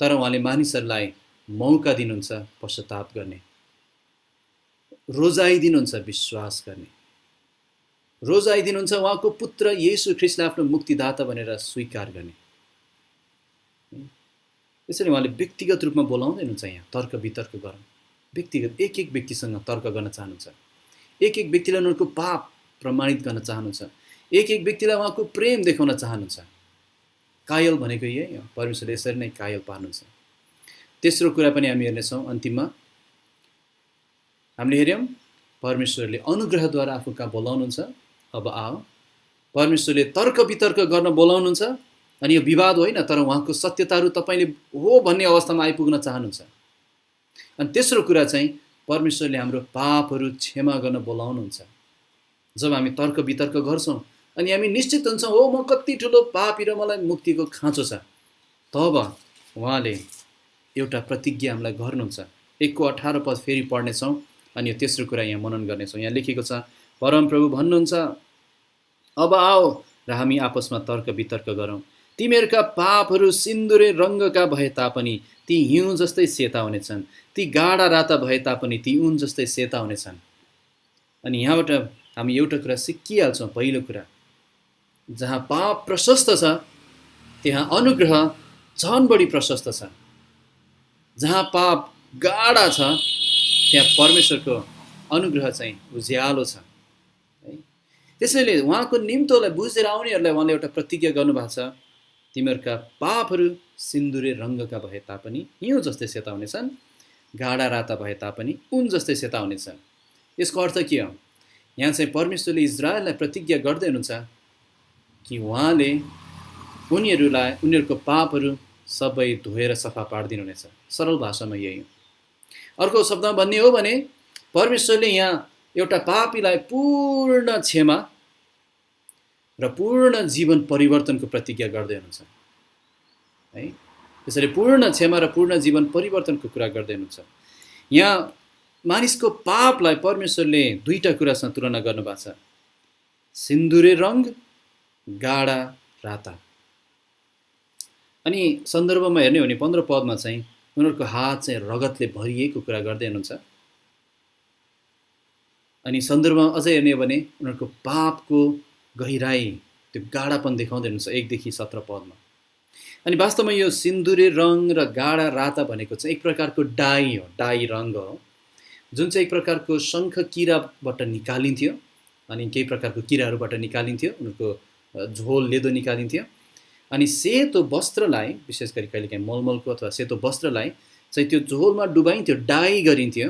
तर उहाँले मानिसहरूलाई मौका दिनुहुन्छ पश्चाताप गर्ने, रोजाइदिनुहुन्छ विश्वास गर्ने, रोजाइदिनुहुन्छ उहाँको पुत्र येशू ख्रीष्टलाई आफ्नो मुक्तिदाता भनेर स्वीकार गर्ने। यसरी उहाँले व्यक्तिगत रूपमा बोलाउँदै हुनुहुन्छ। यहाँ तर्क वितर्क गरौँ, व्यक्तिगत एक एक व्यक्तिसँग तर्क गर्न चाहनुहुन्छ, एक एक व्यक्तिलाई उनीहरूको पाप प्रमाणित गर्न चाहनुहुन्छ, एक एक व्यक्तिलाई उहाँको प्रेम देखाउन चाहनुहुन्छ। कायल भनेको यही हो, परमेश्वरले यसरी नै कायल पार्नुहुन्छ। तेस्रो कुरा पनि हामी हेर्नेछौँ अन्तिममा हामीले हेऱ्यौँ परमेश्वरले अनुग्रहद्वारा आफू कहाँ बोलाउनुहुन्छ। अब आओ परमेश्वरले तर्क वितर्क गर्न बोलाउनुहुन्छ। अनि यो विवाद होइन, तर उहाँको सत्यताहरू तपाईँले हो भन्ने अवस्थामा आइपुग्न चाहनुहुन्छ। अनि तेस्रो कुरा चाहिँ परमेश्वरले हाम्रो पापहरू क्षमा गर्न बोलाउनुहुन्छ। जब हामी तर्क वितर्क गर्छौँ अनि हामी निश्चित हुन्छौँ हो म कति ठुलो पापी र मलाई मुक्तिको खाँचो छ, तब उहाँले एउटा प्रतिज्ञा हामीलाई गर्नुहुन्छ। 1:18 फेरि पढ्नेछौँ अनि यो तेस्रो कुरा यहाँ मनन गर्नेछौँ। यहाँ लेखेको छ, परमप्रभु भन्नुहुन्छ, अब आओ र हामी आपसमा तर्क वितर्क गरौँ। तिमीहरूका पापहरू सिन्दुरे रङ्गका भए तापनि ती हिउँ जस्तै सेता हुनेछन्, ती गाढा राता भए तापनि ती ऊन जस्तै सेता हुनेछन्। अनि यहाँबाट हामी एउटा कुरा सिकिहाल्छौँ। पहिलो कुरा, जहाँ पाप प्रशस्त छ त्यहाँ अनुग्रह झन बढी प्रशस्त छ। जहाँ पाप गाढा छ त्यहाँ परमेश्वरको अनुग्रह चाहिँ उज्यालो छ। त्यसैले उहाँको निम्तोलाई बुझेर आउनेहरूलाई उहाँले एउटा प्रतिज्ञा गर्नुभएको छ, तिमीहरूका पापहरू सिन्दुरे रङ्गका भए तापनि हिउँ जस्तै सेता हुनेछन्, गाढा राता भए तापनि ऊन जस्तै सेता हुनेछन्। यसको अर्थ के हो? यहाँ चाहिँ परमेश्वरले इजरायललाई प्रतिज्ञा गर्दै हुनुहुन्छ कि उहाँले उनीहरूको पापहरू सबै धोएर सफा पारिदिनुहुनेछ। सरल भाषामा यही हो। अर्को शब्दमा भन्ने हो भने परमेश्वरले यहाँ एउटा पापीलाई पूर्ण क्षमा र पूर्ण जीवन परिवर्तनको प्रतिज्ञा गर्दै हुनुहुन्छ है। त्यसैले पूर्ण क्षमा र पूर्ण जीवन परिवर्तनको कुरा गर्दै हुनुहुन्छ। यहाँ मानिसको पापलाई परमेश्वरले दुईटा कुरासँग तुलना गर्नुभएको छ, सिन्दुरे रङ्ग, गाढा राता। अनि सन्दर्भमा हेर्ने हो भने 15 पदमा चाहिँ उनीहरूको हात चाहिँ रगतले भरिएको कुरा गर्दै हुनुहुन्छ। अनि सन्दर्भमा अझै हेर्ने हो भने उनीहरूको पापको गहिराई, त्यो गाढापन देखाउँदै हुनुहुन्छ 1देखि 17 पदमा। अनि वास्तवमा यो सिन्दुरे रङ र गाढा राता भनेको चाहिँ एक प्रकारको डाई हो, डाई रङ्ग हो, जुन चाहिँ एक प्रकारको शङ्ख किराबाट निकालिन्थ्यो। अनि केही प्रकारको किराहरूबाट निकालिन्थ्यो, उनीहरूको झोल लेदो निकालिन्थ्यो। अनि सेतो वस्त्रलाई, विशेष गरी कहिलेकाहीँ मलमलको अथवा सेतो वस्त्रलाई चाहिँ त्यो झोलमा डुबाइन्थ्यो, डाई गरिन्थ्यो,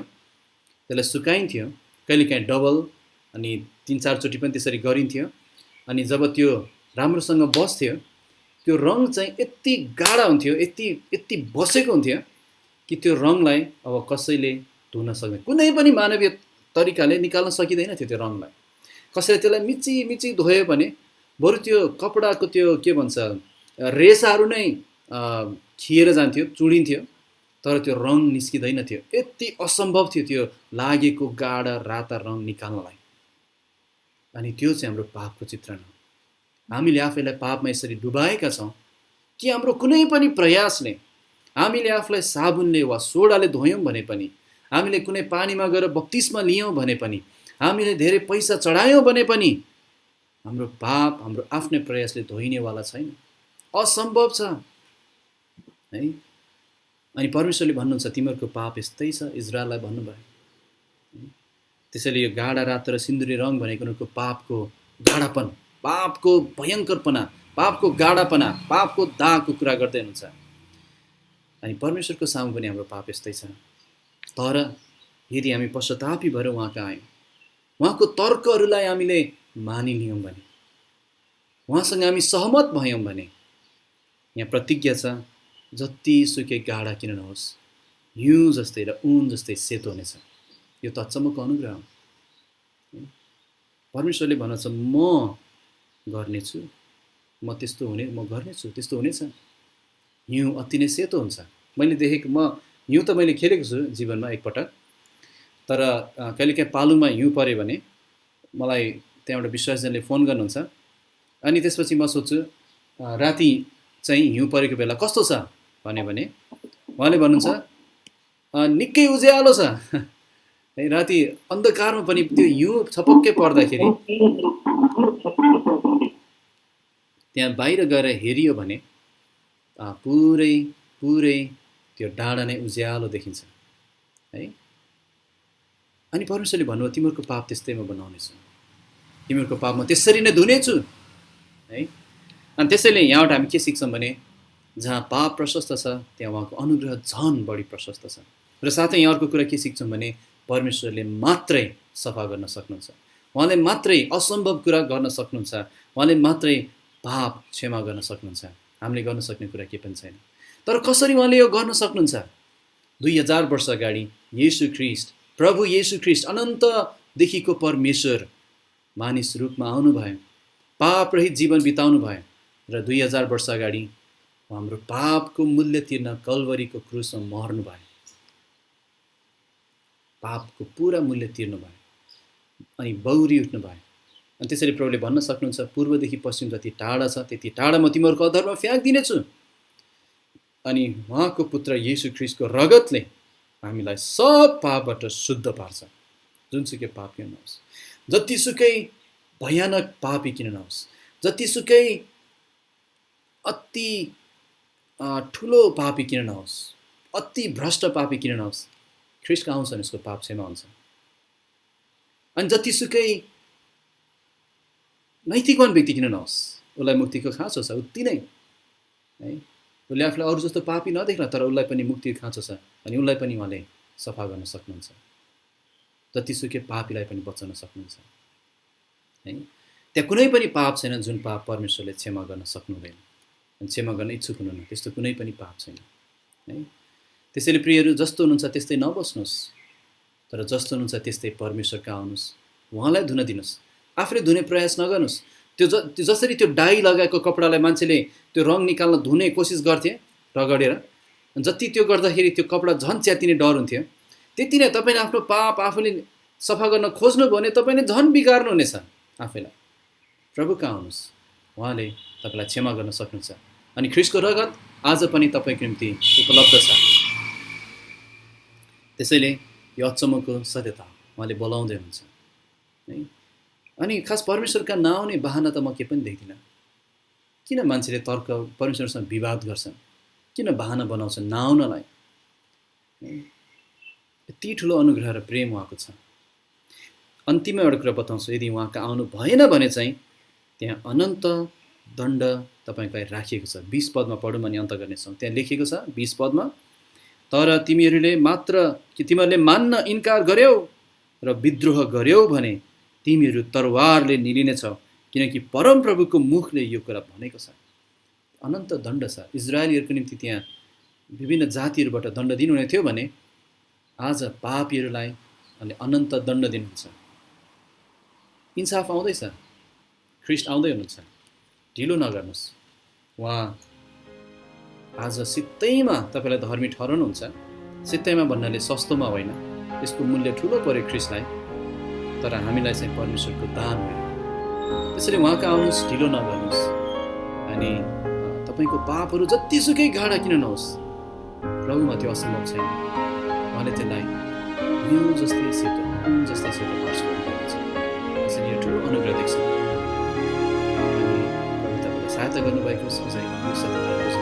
त्यसलाई सुकाइन्थ्यो, कहिलेकाहीँ डबल अनि 3-4 चोटि पनि त्यसरी गरिन्थ्यो। अनि जब त्यो राम्रोसँग बस्थ्यो त्यो रङ चाहिँ यति गाढा हुन्थ्यो, यति बसेको हुन्थ्यो कि त्यो रङलाई अब कसैले धुन सक्दैन, कुनै पनि मानवीय तरिकाले निकाल्न सकिँदैन थियो। त्यो रङलाई कसैले त्यसलाई मिची धोयो भने बरु त्यो कपडाको त्यो के भन्छ रेसाहरू नै खिएर जान्थ्यो, चुडिन्थ्यो, तर त्यो रङ निस्किँदैन थियो। यति असम्भव थियो त्यो लागेको गाढा राता रङ निकाल्नलाई। अनि त्यो चाहिँ हाम्रो पापको चित्रण हो। हामीले आफैलाई पापमा यसरी डुबाएका छौँ कि हाम्रो कुनै पनि प्रयासले, हामीले आफूलाई साबुनले वा सोडाले धोयौँ भने पनि, हामीले कुनै पानीमा गएर बप्तिस्मा लियौँ भने पनि, हामीले धेरै पैसा चढायौँ भने पनि हाम्रो पाप हाम्रो आफ्नै प्रयासले धोइनेवाला छैन, असम्भव छ है। अनि परमेश्वरले भन्नुहुन्छ तिमीहरूको पाप यस्तै छ, इजरायललाई भन्नुभयो। त्यसैले यो गाढा रात र सिन्दुरे रङ भनेको उनीहरूको पापको गाढापन, पापको भयङ्करपना, पापको गाढापना, पापको दागको कुरा गर्दै हुनुहुन्छ। अनि परमेश्वरको सामु पनि हाम्रो पाप यस्तै छ। तर यदि हामी पश्चातापी भएर उहाँ कहाँ आयौँ, उहाँको तर्कहरूलाई हामीले मानिलियौँ भने, उहाँसँग हामी सहमत भयौँ भने, यहाँ प्रतिज्ञा छ जति सुकै गाढा किन नहोस् हिउँ जस्तै र ऊन जस्तै सेतो हुनेछ। यो त अचम्मको अनुग्रह हो। परमेश्वरले भन्छ म गर्नेछु, म गर्नेछु, त्यस्तो हुनेछ। हिउँ अति नै सेतो हुन्छ। मैले देखेको, हिउँ त मैले खेलेको छु जीवनमा एकपटक, तर कहिलेकाहीँ पालुमा हिउँ पऱ्यो भने मलाई त्यहाँबाट विश्वासजनले फोन गर्नुहुन्छ। अनि त्यसपछि म सोध्छु राति चाहिँ हिउँ परेको बेला कस्तो छ भने उहाँले भन्नुहुन्छ निकै उज्यालो छ। राति अन्धकारमा पनि त्यो हिउँ छपक्कै पर्दाखेरि त्यहाँ बाहिर गएर हेरियो भने पुरै त्यो डाँडा नै उज्यालो देखिन्छ है। अनि परमेश्वरले भन्नुभयो तिमीहरूको पाप त्यस्तै म बनाउनेछु, तिमीहरूको पाप म त्यसरी नै धुनेछु है। अनि त्यसैले यहाँबाट हामी के सिक्छौँ भने जहाँ पाप प्रशस्त छ त्यहाँ उहाँको अनुग्रह झन बढी प्रशस्त छ। र साथै यहाँ अर्को कुरा के सिक्छौँ भने परमेश्वरले मात्रै सफा गर्न सक्नुहुन्छ, उहाँले मात्रै असम्भव कुरा गर्न सक्नुहुन्छ, उहाँले मात्रै पाप क्षमा गर्न सक्नुहुन्छ। हामीले गर्न सक्ने कुरा के पनि छैन। तर कसरी उहाँले यो गर्न सक्नुहुन्छ? 2000 वर्ष अगाडि येशू ख्रीष्ट, प्रभु येशू ख्रीष्ट अनन्तदेखिको परमेश्वर मानिस रूपमा आउनुभयो, पाप रहित जीवन बिताउनु भयो र 2000 वर्ष अगाडि हाम्रो पापको मूल्य तिर्न कल्वरीको क्रुसमा मर्नु भयो, पापको पुरा मूल्य तिर्नु भयो अनि बौरी उठ्नु भयो। अनि त्यसरी प्रभुले भन्न सक्नुहुन्छ, पूर्वदेखि पश्चिम जति टाढा छ त्यति टाढा म तिमीहरूको अधरमा फ्याँक्दिनेछु। अनि उहाँको पुत्र येशू ख्रीष्टको रगतले हामीलाई सब पापबाट शुद्ध पार्छ। जुनसुकै पाप किन नहोस्, जतिसुकै भयानक पापी किन नहोस्, जतिसुकै अति ठुलो पापी किन नहोस्, अति भ्रष्ट पापी किन नहोस्, ख्रीष्टको आउँछ भने उसको पाप क्षमा हुन्छ। अनि जतिसुकै नैतिकवान व्यक्ति किन नहोस्, उसलाई मुक्तिको खाँचो छ उति नै है। उसले आफूलाई अरू जस्तो पापी नदेख्न, तर उसलाई पनि मुक्तिको खाँचो छ अनि उसलाई पनि उहाँले सफा गर्न सक्नुहुन्छ, जतिसुकै पापीलाई पनि बचाउन सक्नुहुन्छ है। त्यहाँ कुनै पनि पाप छैन जुन पाप परमेश्वरले क्षमा गर्न सक्नुहुँदैन अनि क्षमा गर्न इच्छुक हुनुहुन्न, त्यस्तो कुनै पनि पाप छैन है। त्यसैले प्रियहरू, जस्तो हुनुहुन्छ त्यस्तै नबस्नुहोस्, तर जस्तो हुनुहुन्छ त्यस्तै परमेश्वर कहाँ आउनुहोस्, उहाँलाई धुन दिनुहोस्, आफूले धुने प्रयास नगर्नुहोस्। त्यो जसरी त्यो डाई लगाएको कपडालाई मान्छेले त्यो रङ निकाल्न धुने कोसिस गर्थे रगडेर, जति त्यो गर्दाखेरि त्यो कपडा झन् च्यातिने डर हुन्थ्यो, त्यति नै तपाईँले आफ्नो पाप आफूले सफा गर्न खोज्नुभयो भने तपाईँले झन् बिगार्नुहुनेछ आफैलाई। प्रभु कहाँ आउनुहोस्, उहाँले तपाईँलाई क्षमा गर्न सक्नुहुन्छ अनि ख्रीष्टको रगत आज पनि तपाईँको निम्ति उपलब्ध छ। त्यसैले यो अचम्मको सत्यता उहाँले बोलाउँदै हुनुहुन्छ है। अनि खास परमेश्वरका नआउने बहाना त म के पनि देख्दिनँ। किन मान्छेले परमेश्वरसँग विवाद गर्छन्, किन बहाना बनाउँछन् नआउनलाई? यति ठुलो अनुग्रह र प्रेम उहाँको छ। अन्तिममा एउटा कुरा बताउँछु, यदि उहाँका आउनु भएन भने चाहिँ त्यहाँ अनन्त दण्ड तपाईँको लागि राखिएको छ। 20 पदमा पढौँ अनि अन्त गर्नेछौँ। त्यहाँ लेखेको छ 20 पदमा, तर तिमीहरूले मान्न इन्कार गर्यौ र विद्रोह गर्यौ भने तिमीहरू तरवारले निलिनेछौ, किनकि परमप्रभुको मुखले यो कुरा भनेको छ। अनन्त दण्ड छ। इजरायलीहरूको निम्ति त्यहाँ विभिन्न जातिहरूबाट दण्ड दिनुहुने थियो भने आज पापीहरूलाई अनि अनन्त दण्ड दिनुहुन्छ। इन्साफ आउँदैछ, ख्रीष्ट आउँदै हुनुहुन्छ, ढिलो नगर्नुहोस्। उहाँ आज सित्तैमा तपाईँलाई धर्मी ठहराउनुहुन्छ। सित्तैमा भन्नाले सस्तोमा होइन, यसको मूल्य ठुलो पर्यो ख्रीष्टलाई, तर हामीलाई चाहिँ परमेश्वरको दान हो। त्यसैले उहाँको आउनुहोस्, ढिलो नगर्नुहोस्। अनि तपाईँको पापहरू जतिसुकै गाढा किन नहोस्, प्रभुमा त्यो असम्भव छैन। उहाँले त्यसलाई हिउँ जस्तै सेतो पार्छ गर्नुभएको छ। त्यसैले यो ठुलो अनुग्रह देख्छ। अनि प्रभु तपाईँलाई सहायता गर्नुभएको छ।